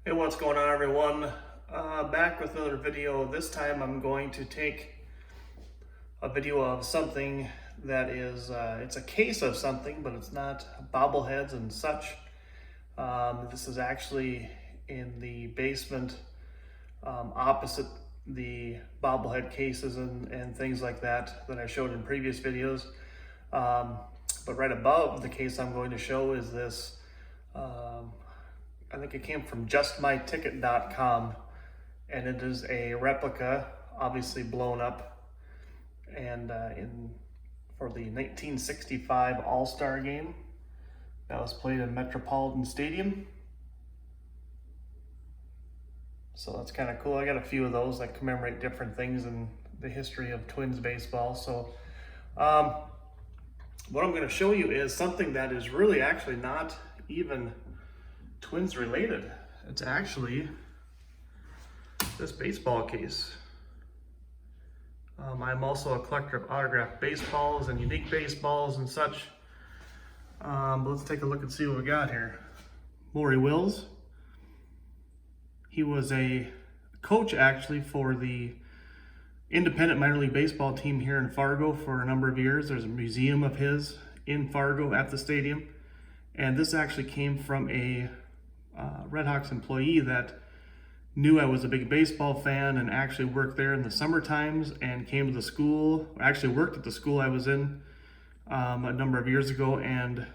Hey, what's going on, everyone? Back with another video. This time I'm going to take a video of something that is, it's a case of something, but it's not bobbleheads and such. This is actually in the basement opposite the bobblehead cases and things like that I showed in previous videos. But right above the case I'm going to show is this. I think it came from justmyticket.com, and it is a replica, obviously blown up, and for the 1965 All-Star game that was played in Metropolitan Stadium. So that's kind of cool. I got a few of those that commemorate different things in the history of Twins baseball. So what I'm going to show you is something that is really actually not even Twins related. It's actually this baseball case. I'm also a collector of autographed baseballs and unique baseballs and such. But let's take a look and see what we got here. Maury Wills. He was a coach actually for the independent minor league baseball team here in Fargo for a number of years. There's a museum of his in Fargo at the stadium. And this actually came from a Red Hawks employee that knew I was a big baseball fan and actually worked there in the summer times and came to the school, actually worked at the school I was in a number of years ago, and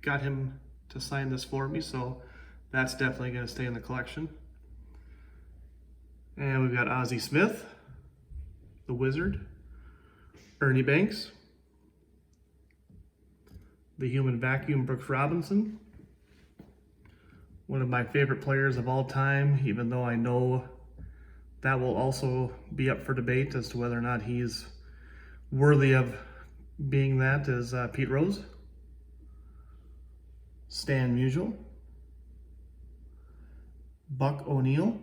got him to sign this for me. So that's definitely going to stay in the collection. And we've got Ozzie Smith, the Wizard, Ernie Banks, the Human Vacuum Brooks Robinson, one of my favorite players of all time, even though I know that will also be up for debate as to whether or not he's worthy of being that, is Pete Rose, Stan Musial, Buck O'Neil,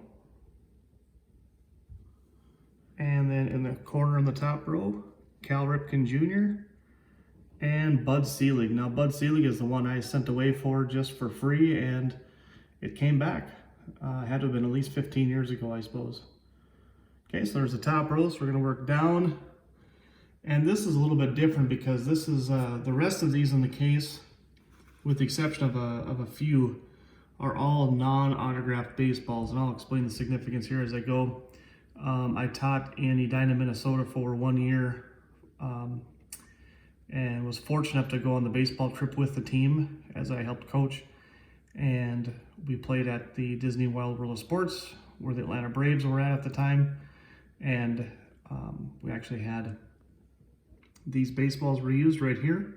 and then in the corner in the top row, Cal Ripken Jr., and Bud Selig. Now, Bud Selig is the one I sent away for just for free, and it came back. Had to have been at least 15 years ago, I suppose. Okay, so there's the top row, so we're gonna work down. And this is a little bit different because this is, the rest of these in the case, with the exception of a few, are all non-autographed baseballs, and I'll explain the significance here as I go. I taught in Edina, Minnesota for 1 year, and was fortunate enough to go on the baseball trip with the team as I helped coach. And we played at the Disney Wild World of Sports, where the Atlanta Braves were at the time. And we actually had these baseballs were used right here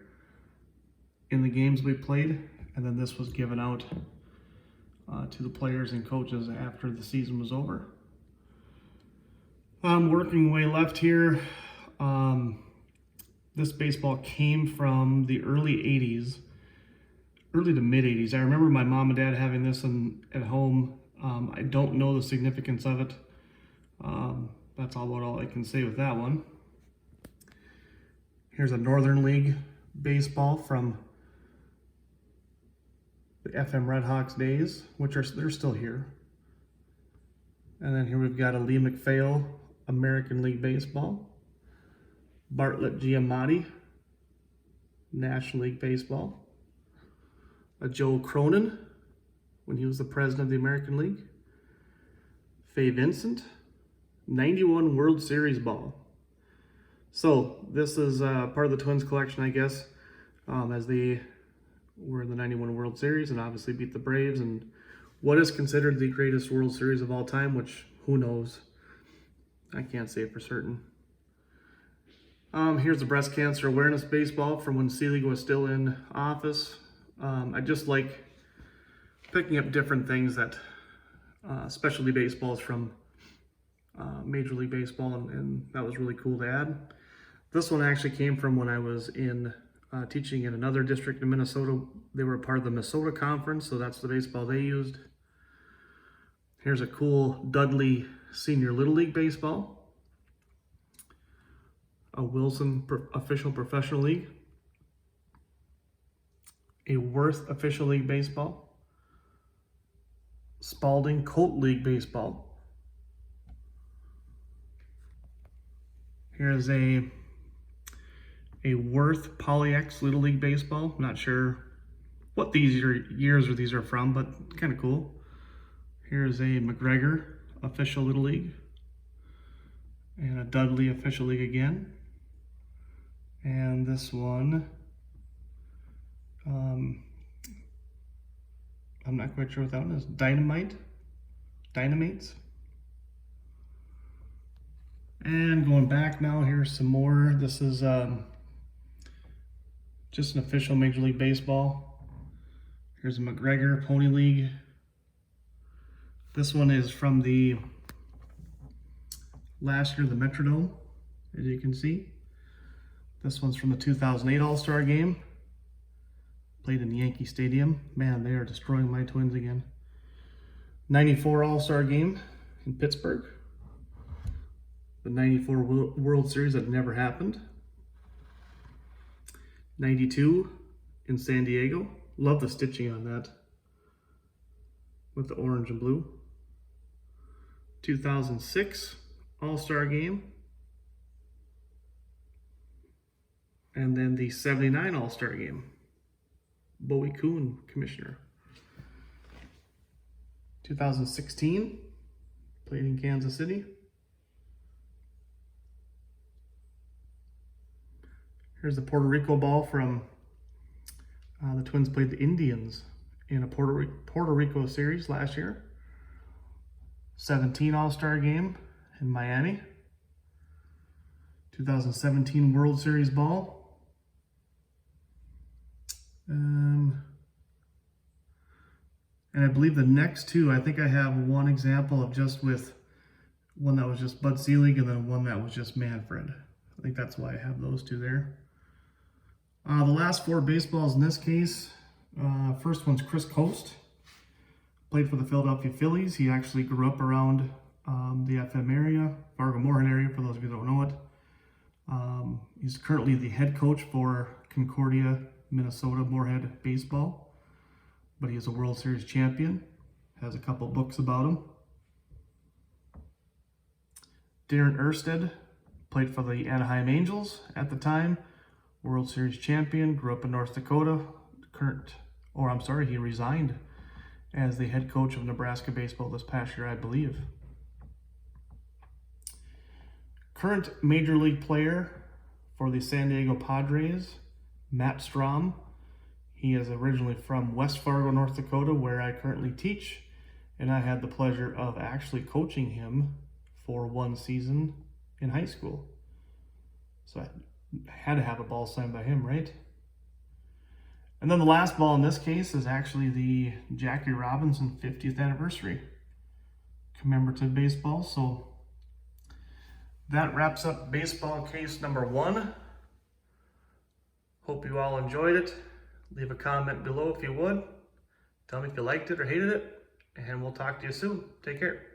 in the games we played. And then this was given out to the players and coaches after the season was over. Working way left here. This baseball came from the early 80s. Early to mid 80s. I remember my mom and dad having this at home. I don't know the significance of it. That's all I can say with that one. Here's a Northern League baseball from the FM Red Hawks days, which they're still here. And then here we've got a Lee MacPhail American League baseball. Bartlett Giamatti National League baseball. A Joe Cronin, when he was the president of the American League. Fay Vincent, 91 World Series ball. So this is part of the Twins collection, I guess, as they were in the 91 World Series and obviously beat the Braves and what is considered the greatest World Series of all time, which who knows? I can't say it for certain. Here's the breast cancer awareness baseball from when Selig was still in office. I just like picking up different things that specialty baseballs from Major League Baseball, and that was really cool to add. This one actually came from when I was in teaching in another district in Minnesota. They were a part of the Minnesota Conference, so that's the baseball they used. Here's a cool Dudley Senior Little League baseball. A Wilson Official Professional League. A Worth Official League baseball. Spalding Colt League Baseball. Here's a Worth Poly-X Little League Baseball. Not sure what these years or these are from, but kind of cool. Here's a McGregor Official Little League. And a Dudley Official League again. And this one, I'm not quite sure what that one is. Dynamates. And going back now, here's some more. This is just an official Major League Baseball. Here's a McGregor Pony League. This one is from the last year, the Metrodome, as you can see. This one's from the 2008 All-Star Game. Played in Yankee Stadium. Man, they are destroying my Twins again. 94 All-Star Game in Pittsburgh. The 94 World Series that never happened. 92 in San Diego. Love the stitching on that with the orange and blue. 2006 All-Star Game. And then the 79 All-Star Game. Bowie Kuhn, commissioner. 2016, played in Kansas City. Here's the Puerto Rico ball from the Twins played the Indians in a Puerto Rico series last year. 17 All-Star Game in Miami. 2017 World Series ball. And I believe the next two, I think I have one example of just with one that was just Bud Selig and then one that was just Manfred. I think that's why I have those two there. The last four baseballs in this case, first one's Chris Coast. Played for the Philadelphia Phillies. He actually grew up around the FM area, Fargo-Moorhead area, for those of you who don't know it. He's currently the head coach for Concordia, Minnesota Moorhead Baseball. But he is a World Series champion. Has a couple books about him. Darren Erstad played for the Anaheim Angels at the time. World Series champion, grew up in North Dakota. He resigned as the head coach of Nebraska baseball this past year, I believe. Current Major League player for the San Diego Padres, Matt Strahm. He is originally from West Fargo, North Dakota, where I currently teach, and I had the pleasure of actually coaching him for one season in high school. So I had to have a ball signed by him, right? And then the last ball in this case is actually the Jackie Robinson 50th anniversary commemorative baseball. So that wraps up baseball case number 1. Hope you all enjoyed it. Leave a comment below if you would. Tell me if you liked it or hated it, and we'll talk to you soon. Take care.